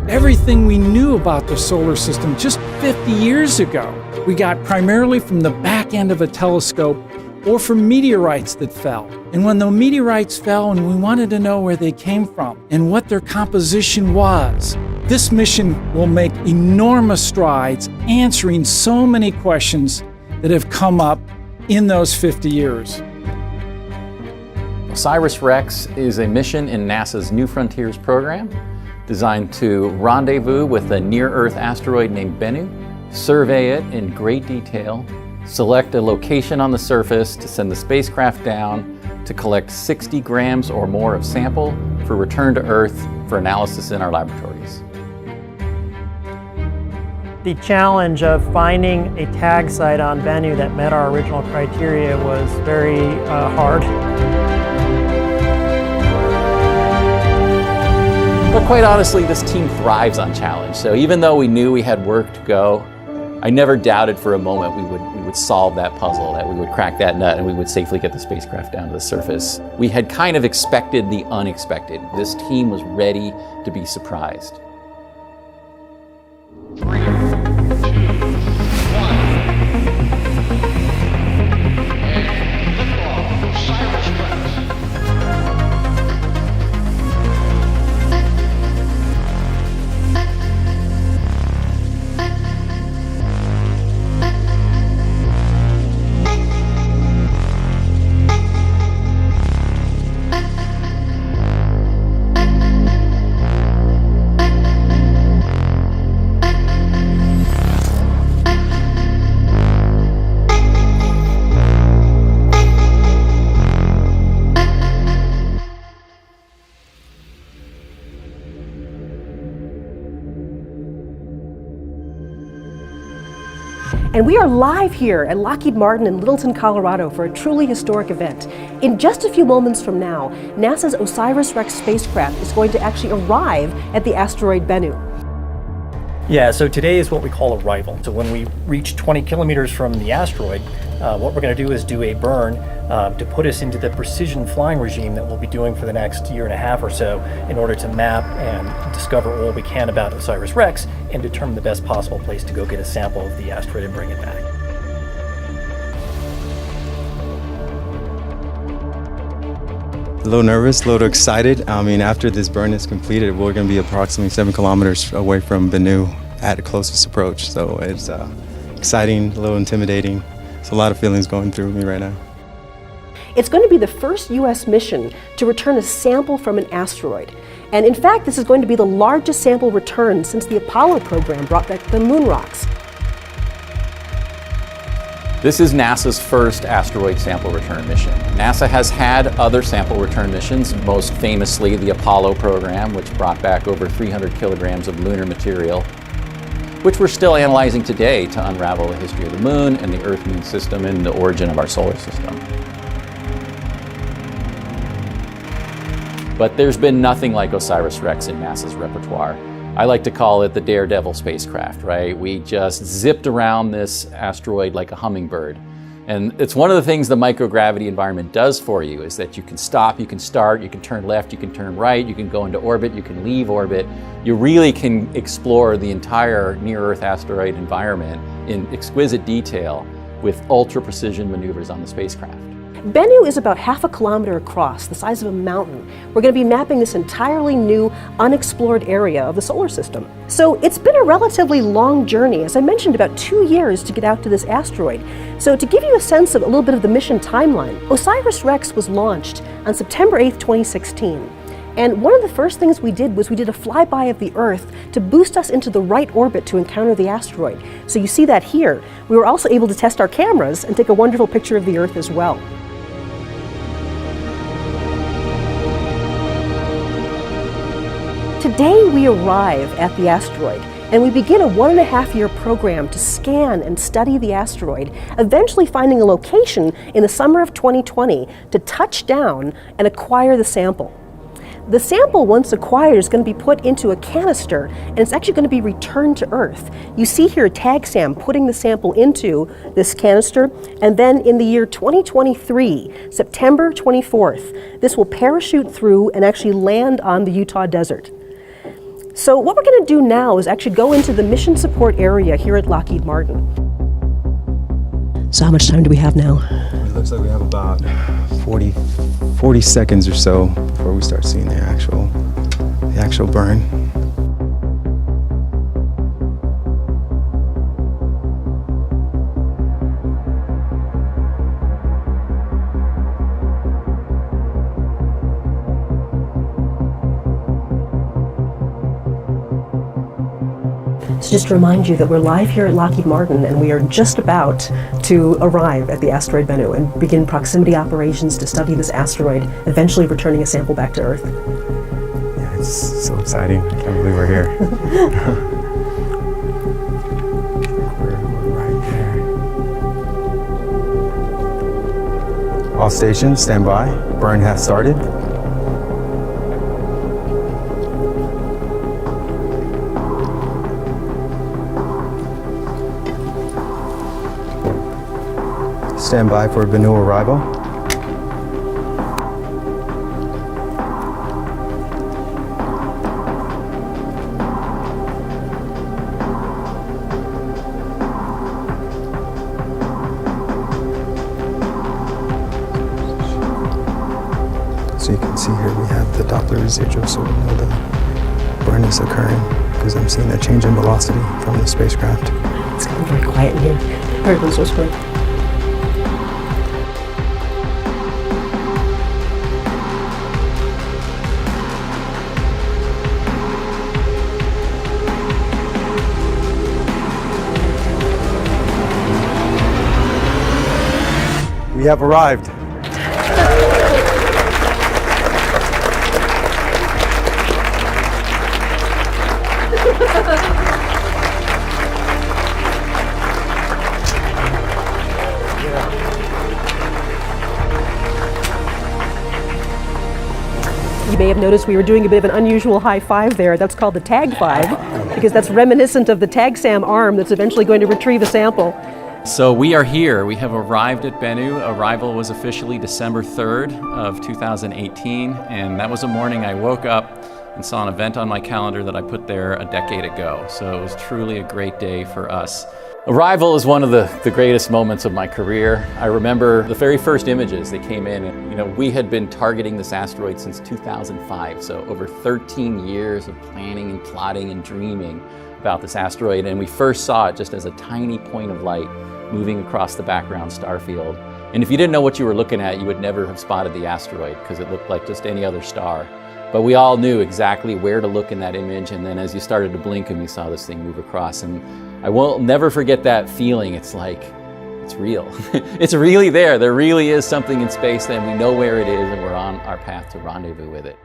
everything we knew about the solar system just 50 years ago. We got primarily from the back end of a telescope or from meteorites that fell. And when the meteorites fell and we wanted to know where they came from and what their composition was, this mission will make enormous strides answering so many questions that have come up in those 50 years. OSIRIS-REx is a mission in NASA's New Frontiers program designed to rendezvous with a near-Earth asteroid named Bennu, survey it in great detail, select a location on the surface to send the spacecraft down to collect 60 grams or more of sample for return to Earth for analysis in our laboratories. The challenge of finding a tag site on Bennu that met our original criteria was very hard. But quite honestly, this team thrives on challenge. So even though we knew we had work to go, I never doubted for a moment we would solve that puzzle, that we would crack that nut and we would safely get the spacecraft down to the surface. We had kind of expected the unexpected. This team was ready to be surprised. 3, 2, 1. And liftoff, OSIRIS-REx. And we are live here at Lockheed Martin in Littleton, Colorado for a truly historic event. In just a few moments from now, NASA's OSIRIS-REx spacecraft is going to actually arrive at the asteroid Bennu. Yeah, so today is what we call arrival. So when we reach 20 kilometers from the asteroid, what we're going to do is do a burn to put us into the precision flying regime that we'll be doing for the next year and a half or so in order to map and discover all we can about OSIRIS-REx and determine the best possible place to go get a sample of the asteroid and bring it back. A little nervous, a little excited. I mean, after this burn is completed, we're going to be approximately 7 kilometers away from Bennu at the closest approach. So it's exciting, a little intimidating. There's a lot of feelings going through me right now. It's going to be the first U.S. mission to return a sample from an asteroid. And in fact, this is going to be the largest sample return since the Apollo program brought back the moon rocks. This is NASA's first asteroid sample return mission. NASA has had other sample return missions, most famously the Apollo program, which brought back over 300 kilograms of lunar material, which we're still analyzing today to unravel the history of the moon and the Earth-Moon system and the origin of our solar system. But there's been nothing like OSIRIS-REx in NASA's repertoire. I like to call it the daredevil spacecraft, right? We just zipped around this asteroid like a hummingbird. And it's one of the things the microgravity environment does for you, is that you can stop, you can start, you can turn left, you can turn right, you can go into orbit, you can leave orbit. You really can explore the entire near-Earth asteroid environment in exquisite detail with ultra-precision maneuvers on the spacecraft. Bennu is about half a kilometer across, the size of a mountain. We're going to be mapping this entirely new, unexplored area of the solar system. So it's been a relatively long journey, as I mentioned, about 2 years to get out to this asteroid. So to give you a sense of a little bit of the mission timeline, OSIRIS-REx was launched on September 8th, 2016. And one of the first things we did was we did a flyby of the Earth to boost us into the right orbit to encounter the asteroid. So you see that here. We were also able to test our cameras and take a wonderful picture of the Earth as well. Today we arrive at the asteroid and we begin a 1.5-year program to scan and study the asteroid, eventually finding a location in the summer of 2020 to touch down and acquire the sample. The sample, once acquired, is going to be put into a canister and it's actually going to be returned to Earth. You see here TagSam putting the sample into this canister, and then in the year 2023, September 24th, this will parachute through and actually land on the Utah desert. So what we're going to do now is actually go into the mission support area here at Lockheed Martin. So how much time do we have now? It looks like we have about 40 seconds or so before we start seeing the actual burn. So just to remind you that we're live here at Lockheed Martin and we are just about to arrive at the asteroid Bennu and begin proximity operations to study this asteroid, eventually returning a sample back to Earth. Yeah, it's so exciting. I can't believe we're here. We're right there. All stations, stand by. Burn has started. Stand by for Bennu arrival. So you can see here we have the Doppler residual, so we know the burn is occurring because I'm seeing a change in velocity from the spacecraft. It's getting very quiet in here. Everyone's whispering. We have arrived. You may have noticed we were doing a bit of an unusual high five there. That's called the tag five, because that's reminiscent of the tag SAM arm that's eventually going to retrieve a sample. So we are here. We have arrived at Bennu. Arrival was officially December 3rd of 2018, and that was a morning I woke up and saw an event on my calendar that I put there a decade ago. So it was truly a great day for us. Arrival is one of the greatest moments of my career. I remember the very first images that came in, and we had been targeting this asteroid since 2005, so over 13 years of planning and plotting and dreaming about this asteroid, and we first saw it just as a tiny point of light moving across the background star field. And if you didn't know what you were looking at, you would never have spotted the asteroid because it looked like just any other star. But we all knew exactly where to look in that image, and then as you started to blink and you saw this thing move across, and I will never forget that feeling. It's like, it's real. It's really there. There really is something in space, and we know where it is, and we're on our path to rendezvous with it.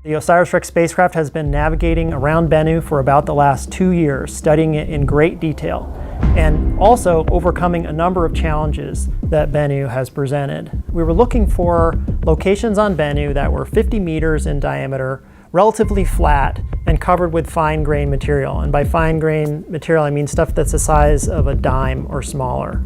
The OSIRIS-REx spacecraft has been navigating around Bennu for about the last 2 years, studying it in great detail, and also overcoming a number of challenges that Bennu has presented. We were looking for locations on Bennu that were 50 meters in diameter, relatively flat, and covered with fine-grained material. And by fine-grained material, I mean stuff that's the size of a dime or smaller.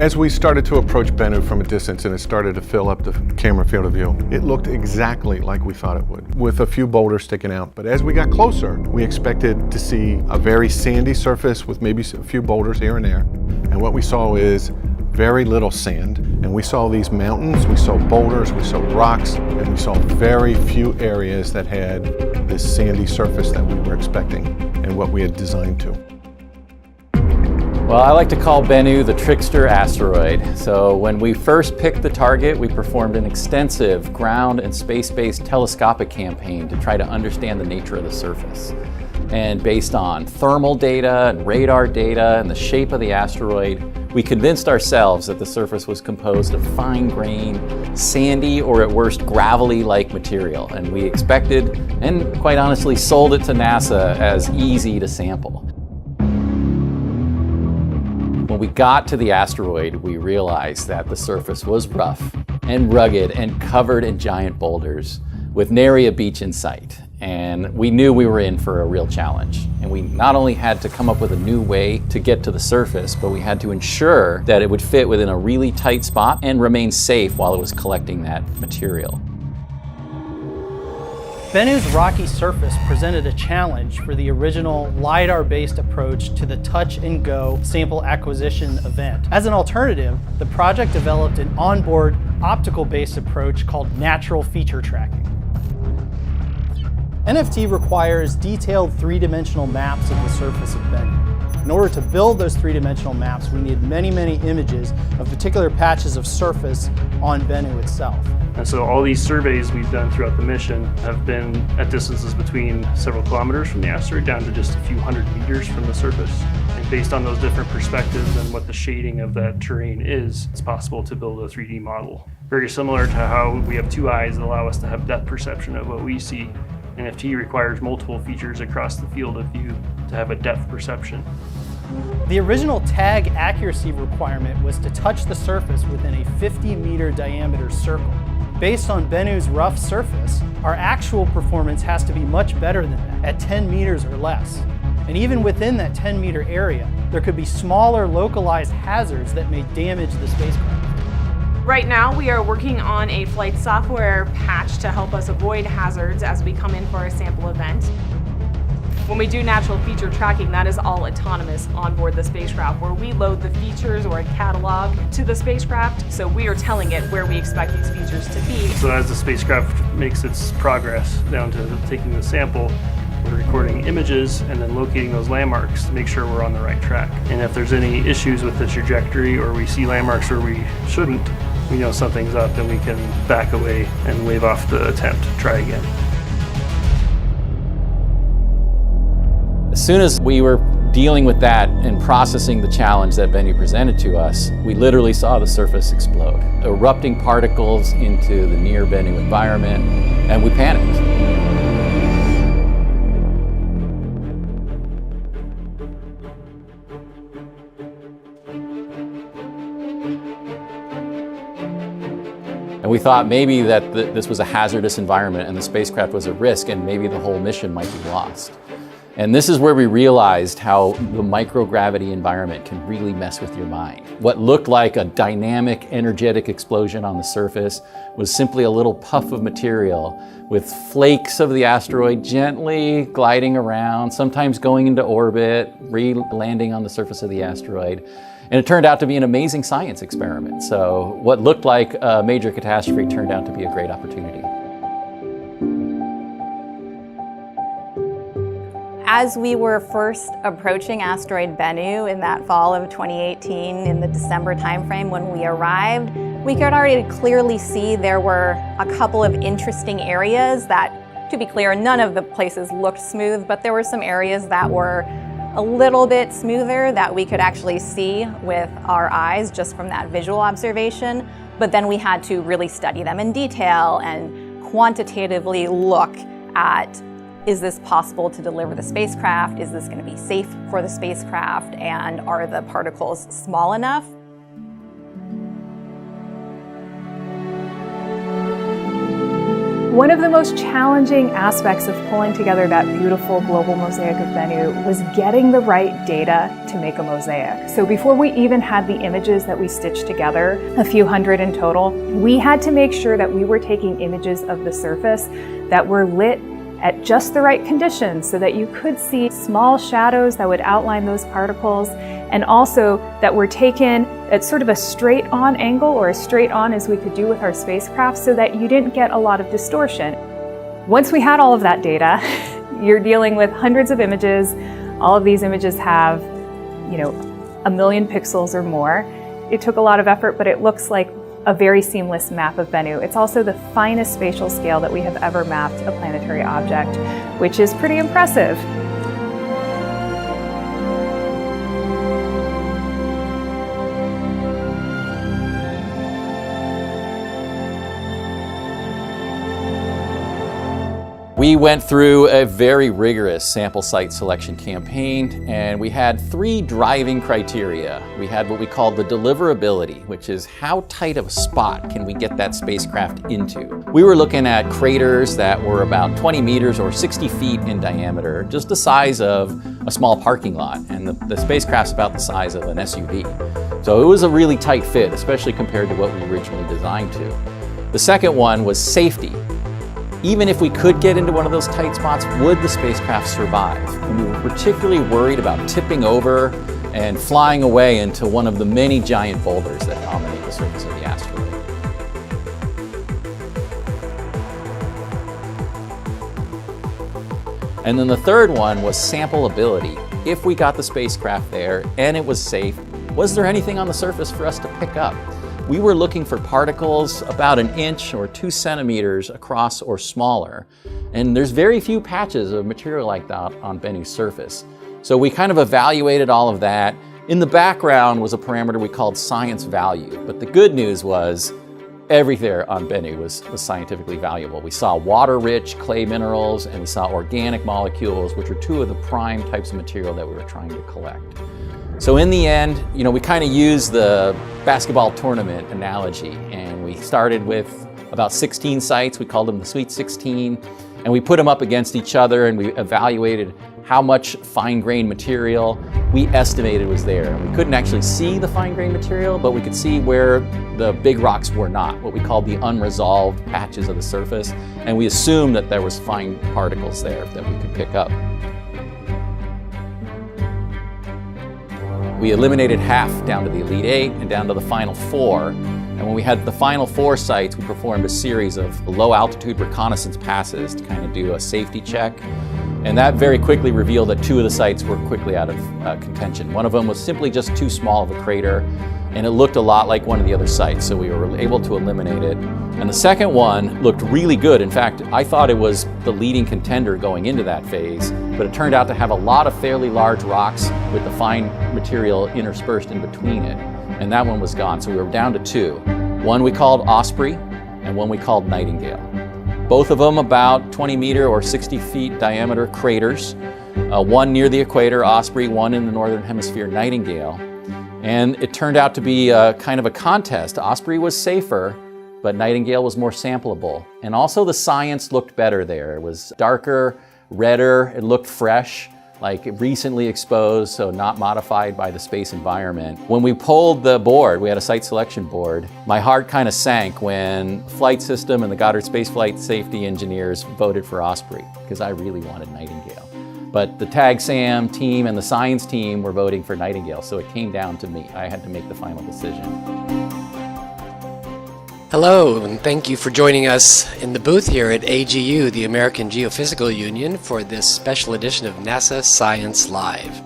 As we started to approach Bennu from a distance and it started to fill up the camera field of view, it looked exactly like we thought it would, with a few boulders sticking out. But as we got closer, we expected to see a very sandy surface with maybe a few boulders here and there. And what we saw is very little sand. And we saw these mountains, we saw boulders, we saw rocks, and we saw very few areas that had this sandy surface that we were expecting and what we had designed to. Well, I like to call Bennu the trickster asteroid. So when we first picked the target, we performed an extensive ground and space-based telescopic campaign to try to understand the nature of the surface. And based on thermal data and radar data and the shape of the asteroid, we convinced ourselves that the surface was composed of fine-grained, sandy, or at worst gravelly-like material. And we expected, and quite honestly sold it to NASA as easy to sample. When we got to the asteroid, we realized that the surface was rough and rugged and covered in giant boulders with nary a beach in sight. And we knew we were in for a real challenge. And we not only had to come up with a new way to get to the surface, but we had to ensure that it would fit within a really tight spot and remain safe while it was collecting that material. Bennu's rocky surface presented a challenge for the original LiDAR-based approach to the touch-and-go sample acquisition event. As an alternative, the project developed an onboard optical-based approach called natural feature tracking. NFT requires detailed three-dimensional maps of the surface of Bennu. In order to build those three-dimensional maps, we need many, many images of particular patches of surface on Bennu itself. And so all these surveys we've done throughout the mission have been at distances between several kilometers from the asteroid down to just a few hundred meters from the surface. And based on those different perspectives and what the shading of that terrain is, it's possible to build a 3D model. Very similar to how we have two eyes that allow us to have depth perception of what we see. NFT requires multiple features across the field of view to have a depth perception. The original tag accuracy requirement was to touch the surface within a 50-meter diameter circle. Based on Bennu's rough surface, our actual performance has to be much better than that, at 10 meters or less. And even within that 10-meter area, there could be smaller localized hazards that may damage the spacecraft. Right now, we are working on a flight software patch to help us avoid hazards as we come in for a sample event. When we do natural feature tracking, that is all autonomous on board the spacecraft, where we load the features or a catalog to the spacecraft, so we are telling it where we expect these features to be. So as the spacecraft makes its progress down to taking the sample, we're recording images and then locating those landmarks to make sure we're on the right track. And if there's any issues with the trajectory or we see landmarks where we shouldn't, we know something's up and we can back away and wave off the attempt, try again. As soon as we were dealing with that and processing the challenge that Bennu presented to us, we literally saw the surface explode, erupting particles into the near Bennu environment, and we panicked. And we thought maybe that this was a hazardous environment and the spacecraft was at risk and maybe the whole mission might be lost. And this is where we realized how the microgravity environment can really mess with your mind. What looked like a dynamic, energetic explosion on the surface was simply a little puff of material with flakes of the asteroid gently gliding around, sometimes going into orbit, re-landing on the surface of the asteroid. And it turned out to be an amazing science experiment. So what looked like a major catastrophe turned out to be a great opportunity. As we were first approaching asteroid Bennu in that fall of 2018, in the December timeframe when we arrived, we could already clearly see there were a couple of interesting areas that, to be clear, none of the places looked smooth, but there were some areas that were a little bit smoother that we could actually see with our eyes just from that visual observation. But then we had to really study them in detail and quantitatively look at, is this possible to deliver the spacecraft? Is this going to be safe for the spacecraft? And are the particles small enough? One of the most challenging aspects of pulling together that beautiful global mosaic of Bennu was getting the right data to make a mosaic. So before we even had the images that we stitched together, a few hundred in total, we had to make sure that we were taking images of the surface that were lit at just the right conditions so that you could see small shadows that would outline those particles, and also that were taken at sort of a straight on angle, or as straight on as we could do with our spacecraft, so that you didn't get a lot of distortion. Once we had all of that data, you're dealing with hundreds of images. All of these images have, 1 million pixels or more. It took a lot of effort, but it looks like a very seamless map of Bennu. It's also the finest spatial scale that we have ever mapped a planetary object, which is pretty impressive. We went through a very rigorous sample site selection campaign, and we had 3 driving criteria. We had what we called the deliverability, which is how tight of a spot can we get that spacecraft into. We were looking at craters that were about 20 meters or 60 feet in diameter, just the size of a small parking lot, and the spacecraft's about the size of an SUV. So it was a really tight fit, especially compared to what we originally designed to. The second one was safety. Even if we could get into one of those tight spots, would the spacecraft survive? And we were particularly worried about tipping over and flying away into one of the many giant boulders that dominate the surface of the asteroid. And then the third one was sampleability. If we got the spacecraft there and it was safe, was there anything on the surface for us to pick up? We were looking for particles about 1 inch or 2 centimeters across or smaller. And there's very few patches of material like that on Bennu's surface. So we kind of evaluated all of that. In the background was a parameter we called science value. But the good news was everything on Bennu was scientifically valuable. We saw water-rich clay minerals, and we saw organic molecules, which are 2 of the prime types of material that we were trying to collect. So in the end, we kind of used the basketball tournament analogy, and we started with about 16 sites. We called them the Sweet 16, and we put them up against each other, and we evaluated how much fine-grained material we estimated was there. We couldn't actually see the fine-grained material, but we could see where the big rocks were not, what we called the unresolved patches of the surface, and we assumed that there was fine particles there that we could pick up. We eliminated half down to the Elite 8 and down to the final 4. And when we had the final 4 sites, we performed a series of low-altitude reconnaissance passes to kind of do a safety check. And that very quickly revealed that 2 of the sites were quickly out of contention. One of them was simply just too small of a crater, and it looked a lot like one of the other sites, so we were able to eliminate it. And the second one looked really good. In fact, I thought it was the leading contender going into that phase, but it turned out to have a lot of fairly large rocks with the fine material interspersed in between it. And that one was gone, so we were down to 2. One we called Osprey, and one we called Nightingale. Both of them about 20 meter or 60 feet diameter craters. One near the equator, Osprey, one in the northern hemisphere, Nightingale. And it turned out to be kind of a contest. Osprey was safer, but Nightingale was more sampleable. And also the science looked better there. It was darker, redder, it looked fresh, like recently exposed, so not modified by the space environment. When we pulled the board, we had a site selection board, my heart kind of sank when Flight System and the Goddard Space Flight Safety engineers voted for Osprey, because I really wanted Nightingale. But the TAG-SAM team and the science team were voting for Nightingale, so it came down to me. I had to make the final decision. Hello, and thank you for joining us in the booth here at AGU, the American Geophysical Union, for this special edition of NASA Science Live.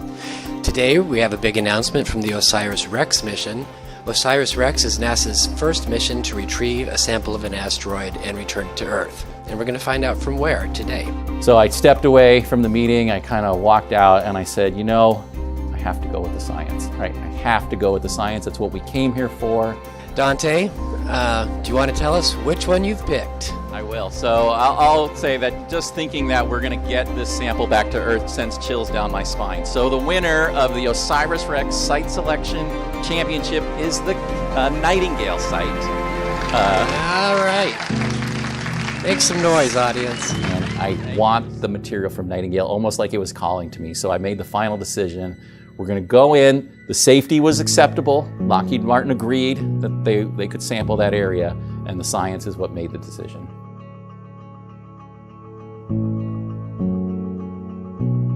Today we have a big announcement from the OSIRIS-REx mission. OSIRIS-REx is NASA's first mission to retrieve a sample of an asteroid and return it to Earth. And we're going to find out from where today. So I stepped away from the meeting, I kind of walked out and I said, I have to go with the science, right? I have to go with the science. That's what we came here for. Dante, do you want to tell us which one you've picked? I will. So I'll say that just thinking that we're going to get this sample back to Earth sends chills down my spine. So the winner of the OSIRIS-REx Site Selection Championship is the Nightingale site. All right. Make some noise, audience. And I want the material from Nightingale almost like it was calling to me. So I made the final decision. We're going to go in. The safety was acceptable. Lockheed Martin agreed that they could sample that area, and the science is what made the decision.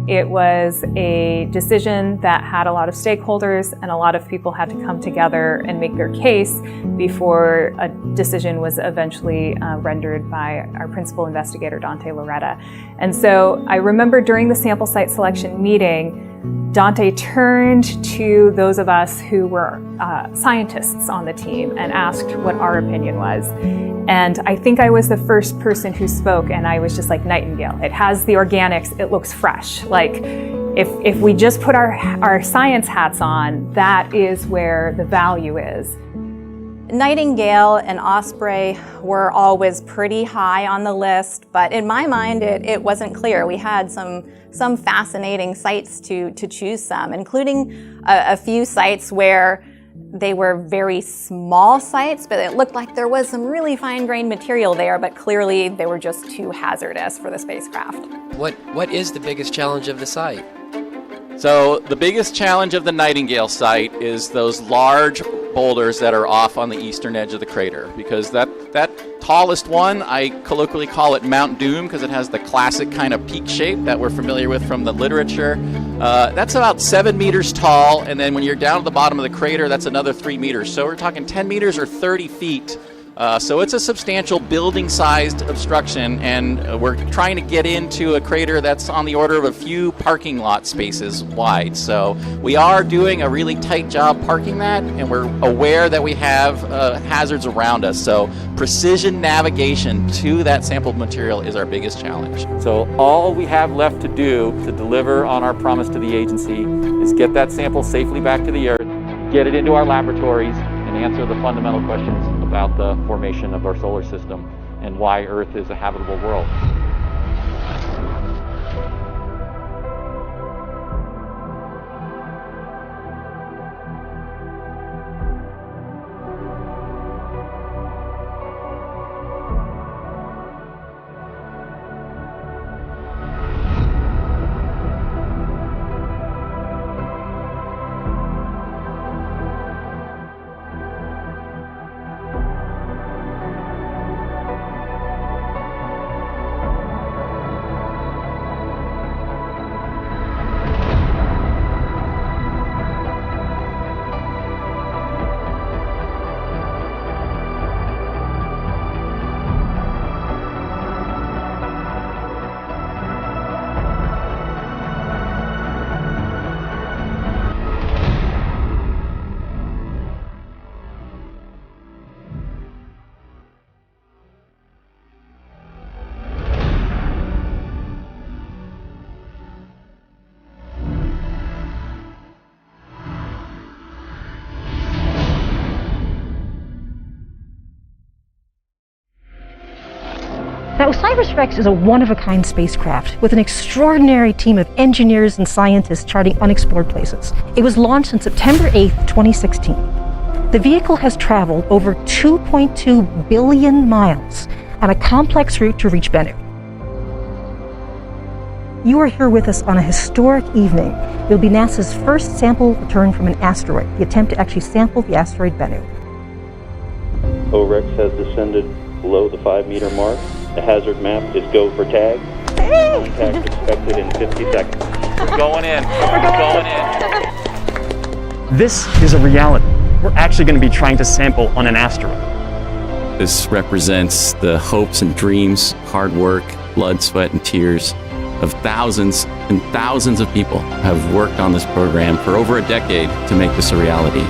It was a decision that had a lot of stakeholders, and a lot of people had to come together and make their case before a decision was eventually rendered by our principal investigator, Dante Loretta. And so I remember during the sample site selection meeting, Dante turned to those of us who were scientists on the team and asked what our opinion was. And I think I was the first person who spoke, and I was just like, Nightingale. It has the organics, it looks fresh. Like, if we just put our science hats on, that is where the value is. Nightingale and Osprey were always pretty high on the list, but in my mind it wasn't clear. We had some fascinating sites to choose some, including a few sites where they were very small sites, but it looked like there was some really fine-grained material there, but clearly they were just too hazardous for the spacecraft. What is the biggest challenge of the site? So the biggest challenge of the Nightingale site is those large boulders that are off on the eastern edge of the crater, because that tallest one, I colloquially call it Mount Doom because it has the classic kind of peak shape that we're familiar with from the literature. That's about 7 meters tall, and then when you're down at the bottom of the crater, that's another 3 meters. So we're talking 10 meters or 30 feet. So it's a substantial building-sized obstruction, and we're trying to get into a crater that's on the order of a few parking lot spaces wide. So we are doing a really tight job parking that, and we're aware that we have hazards around us. So precision navigation to that sampled material is our biggest challenge. So all we have left to do to deliver on our promise to the agency is get that sample safely back to the Earth, get it into our laboratories, and answer the fundamental questions about the formation of our solar system and why Earth is a habitable world. Now, OSIRIS-REx is a one-of-a-kind spacecraft with an extraordinary team of engineers and scientists charting unexplored places. It was launched on September 8th, 2016. The vehicle has traveled over 2.2 billion miles on a complex route to reach Bennu. You are here with us on a historic evening. It will be NASA's first sample return from an asteroid, the attempt to actually sample the asteroid Bennu. OREX has descended below the 5-meter mark. The hazard map is go for tag. Contact expected in 50 seconds. We're going in. We're going in. This is a reality. We're actually going to be trying to sample on an asteroid. This represents the hopes and dreams, hard work, blood, sweat, and tears of thousands and thousands of people who have worked on this program for over a decade to make this a reality.